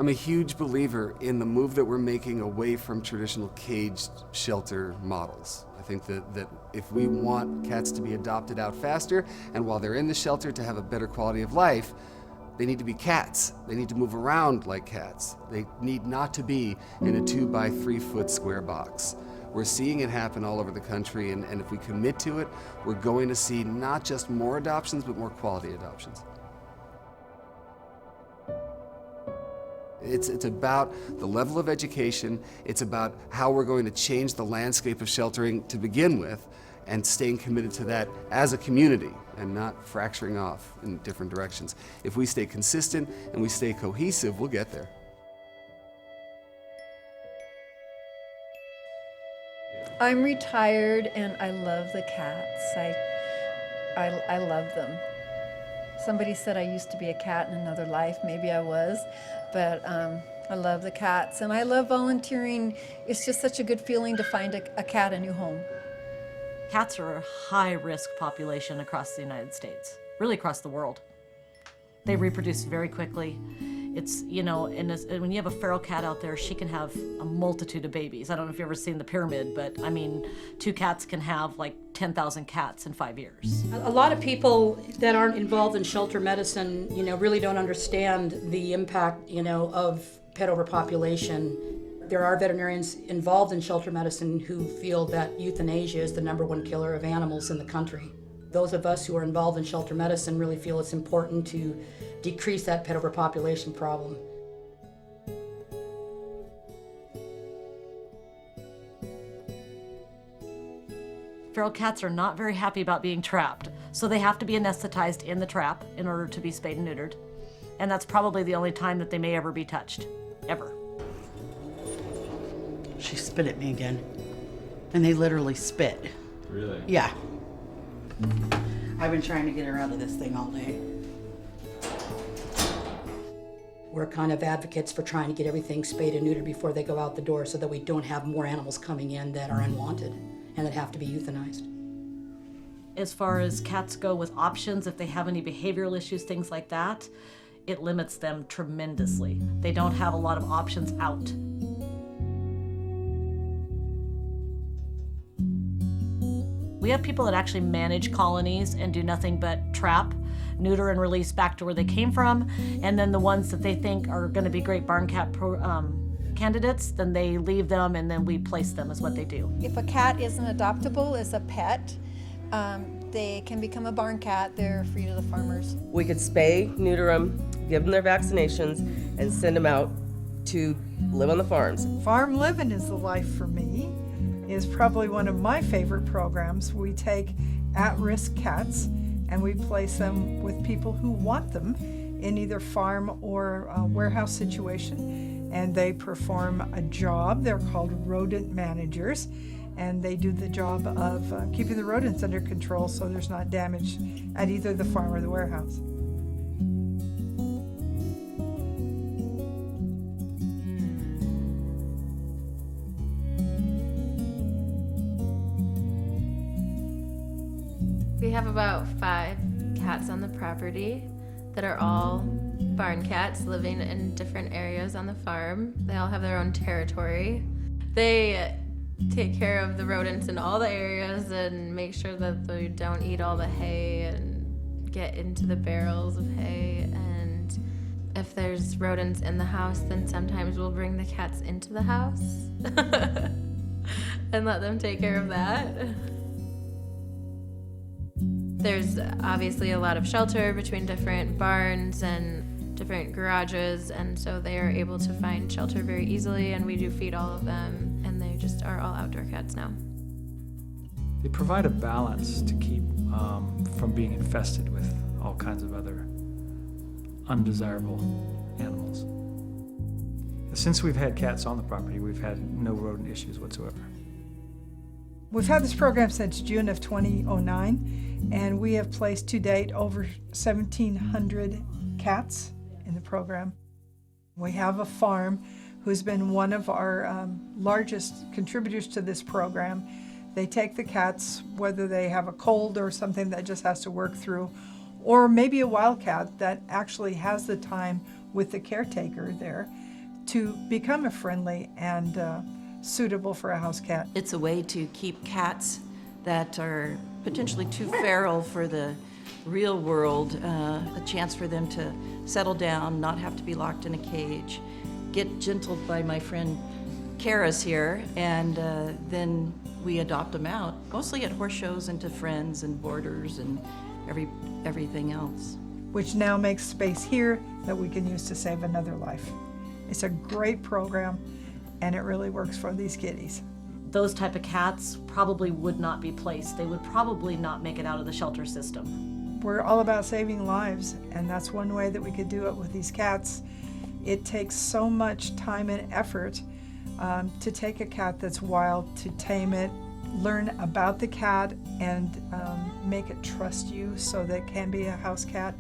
I'm a huge believer in the move that we're making away from traditional caged shelter models. I think that if we want cats to be adopted out faster, and while they're in the shelter to have a better quality of life, they need to be cats. They need to move around like cats. They need not to be in a 2 by 3 foot square box. We're seeing it happen all over the country, and if we commit to it, we're going to see not just more adoptions, but more quality adoptions. It's about the level of education, it's about how we're going to change the landscape of sheltering to begin with, and staying committed to that as a community and not fracturing off in different directions. If we stay consistent and we stay cohesive, we'll get there. I'm retired and I love the cats. I love them. Somebody said I used to be a cat in another life. Maybe I was, but I love the cats and I love volunteering. It's just such a good feeling to find a cat a new home. Cats are a high-risk population across the United States, really across the world. They reproduce very quickly. It's, you know, and when you have a feral cat out there, she can have a multitude of babies. I don't know if you've ever seen the pyramid, but I mean, 2 cats can have like 10,000 cats in 5 years. A lot of people that aren't involved in shelter medicine, you know, really don't understand the impact, you know, of pet overpopulation. There are veterinarians involved in shelter medicine who feel that euthanasia is the #1 killer of animals in the country. Those of us who are involved in shelter medicine really feel it's important to decrease that pet overpopulation problem. Feral cats are not very happy about being trapped, so they have to be anesthetized in the trap in order to be spayed and neutered. And that's probably the only time that they may ever be touched, ever. She spit at me again. And they literally spit. Really? Yeah. I've been trying to get her out of this thing all day. We're kind of advocates for trying to get everything spayed and neutered before they go out the door so that we don't have more animals coming in that are unwanted and that have to be euthanized. As far as cats go with options, if they have any behavioral issues, things like that, it limits them tremendously. They don't have a lot of options out. We have people that actually manage colonies and do nothing but trap, neuter, and release back to where they came from. And then the ones that they think are going to be great barn cat candidates, then they leave them and then we place them is what they do. If a cat isn't adoptable as a pet, they can become a barn cat. They're free to the farmers. We could spay, neuter them, give them their vaccinations, and send them out to live on the farms. Farm living is the life for me. Is probably one of my favorite programs. We take at-risk cats and we place them with people who want them in either farm or warehouse situation, and they perform a job. They're called rodent managers, and they do the job of keeping the rodents under control so there's not damage at either the farm or the warehouse. We have about 5 cats on the property that are all barn cats living in different areas on the farm. They all have their own territory. They take care of the rodents in all the areas and make sure that they don't eat all the hay and get into the barrels of hay. And if there's rodents in the house, then sometimes we'll bring the cats into the house and let them take care of that. There's obviously a lot of shelter between different barns and different garages, and so they are able to find shelter very easily, and we do feed all of them, and they just are all outdoor cats now. They provide a balance to keep from being infested with all kinds of other undesirable animals. Since we've had cats on the property, we've had no rodent issues whatsoever. We've had this program since June of 2009, and we have placed to date over 1,700 cats in the program. We have a farm who's been one of our largest contributors to this program. They take the cats, whether they have a cold or something that just has to work through, or maybe a wild cat that actually has the time with the caretaker there. to become a friendly and suitable for a house cat. It's a way to keep cats that are potentially too feral for the real world, a chance for them to settle down, not have to be locked in a cage, get gentled by my friend Kara's here, and then we adopt them out, mostly at horse shows and to friends and boarders and everything else. Which now makes space here that we can use to save another life. It's a great program, and it really works for these kitties. Those type of cats probably would not be placed. They would probably not make it out of the shelter system. We're all about saving lives, and that's one way that we could do it with these cats. It takes so much time and effort to take a cat that's wild, to tame it, learn about the cat, and make it trust you so that it can be a house cat.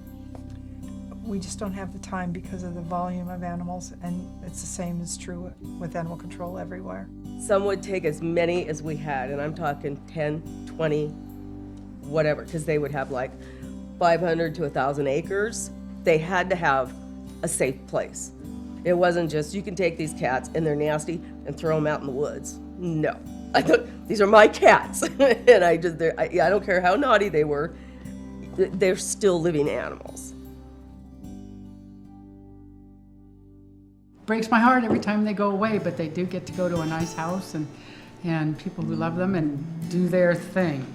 We just don't have the time because of the volume of animals, and it's the same is true with animal control everywhere. Some would take as many as we had, and I'm talking 10, 20, whatever, because they would have like 500 to 1,000 acres. They had to have a safe place. It wasn't just, you can take these cats and they're nasty and throw them out in the woods. No. I thought, these are my cats. And I don't care how naughty they were, they're still living animals. Breaks my heart every time they go away, but they do get to go to a nice house and people who love them and do their thing.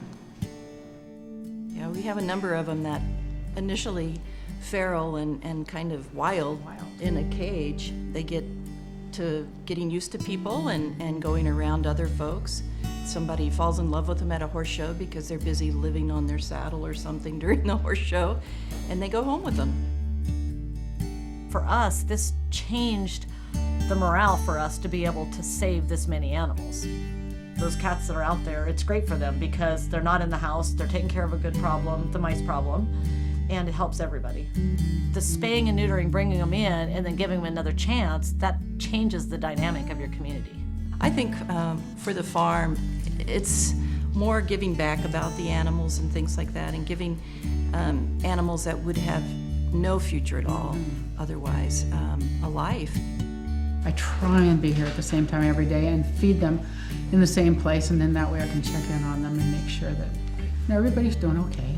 Yeah, we have a number of them that initially feral and kind of wild in a cage. They get to getting used to people and going around other folks. Somebody falls in love with them at a horse show because they're busy living on their saddle or something during the horse show, and they go home with them. For us, this changed the morale for us to be able to save this many animals. Those cats that are out there, it's great for them because they're not in the house, they're taking care of a good problem, the mice problem, and it helps everybody. The spaying and neutering, bringing them in and then giving them another chance, that changes the dynamic of your community. I think for the farm, it's more giving back about the animals and things like that, and giving animals that would have no future at all otherwise a life. I try and be here at the same time every day and feed them in the same place, and then that way I can check in on them and make sure that everybody's doing okay.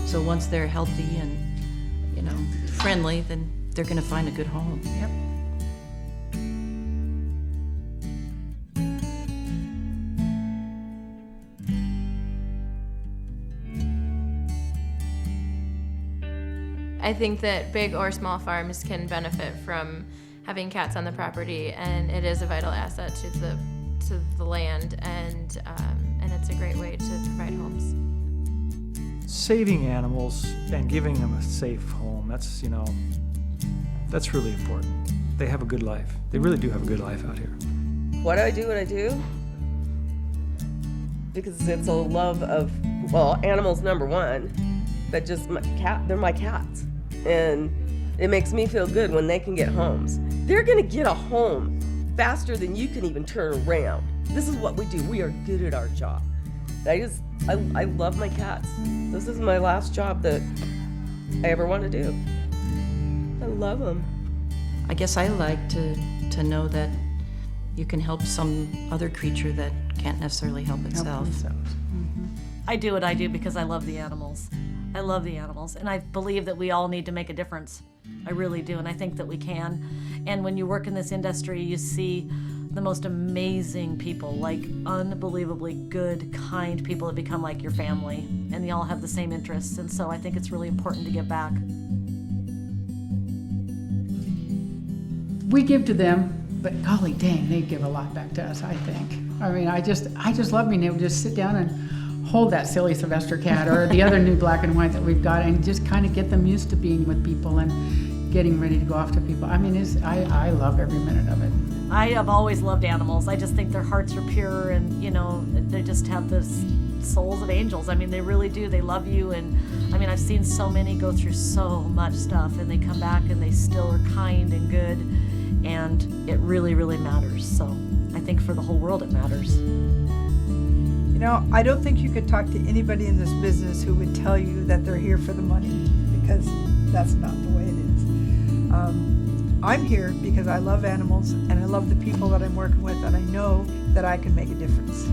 So once they're healthy and, friendly, then they're going to find a good home. Yep. I think that big or small farms can benefit from having cats on the property, and it is a vital asset to the land, and it's a great way to provide homes. Saving animals and giving them a safe home, that's really important. They have a good life. They really do have a good life out here. Why do I do what I do? Because it's a love of, animals number one, but just they're my cats. And it makes me feel good when they can get homes. They're gonna get a home faster than you can even turn around. This is what we do. We are good at our job. I love my cats. This is my last job that I ever want to do. I love them. I guess I like to know that you can help some other creature that can't necessarily help itself. I do what I do because I love the animals. I love the animals, and I believe that we all need to make a difference. I really do, and I think that we can. And when you work in this industry, you see the most amazing people, like unbelievably good, kind people that become like your family, and they all have the same interests, and so I think it's really important to give back. We give to them, but golly dang, they give a lot back to us, I think. I mean, I just love being able to just sit down and hold that silly Sylvester cat or the other new black and white that we've got and just kind of get them used to being with people and getting ready to go off to people. I mean, I love every minute of it. I have always loved animals. I just think their hearts are pure, and they just have this souls of angels. I mean, they really do. They love you, and I mean, I've seen so many go through so much stuff, and they come back and they still are kind and good, and it really, really matters. So I think for the whole world it matters. I don't think you could talk to anybody in this business who would tell you that they're here for the money, because that's not the way it is. I'm here because I love animals and I love the people that I'm working with, and I know that I can make a difference.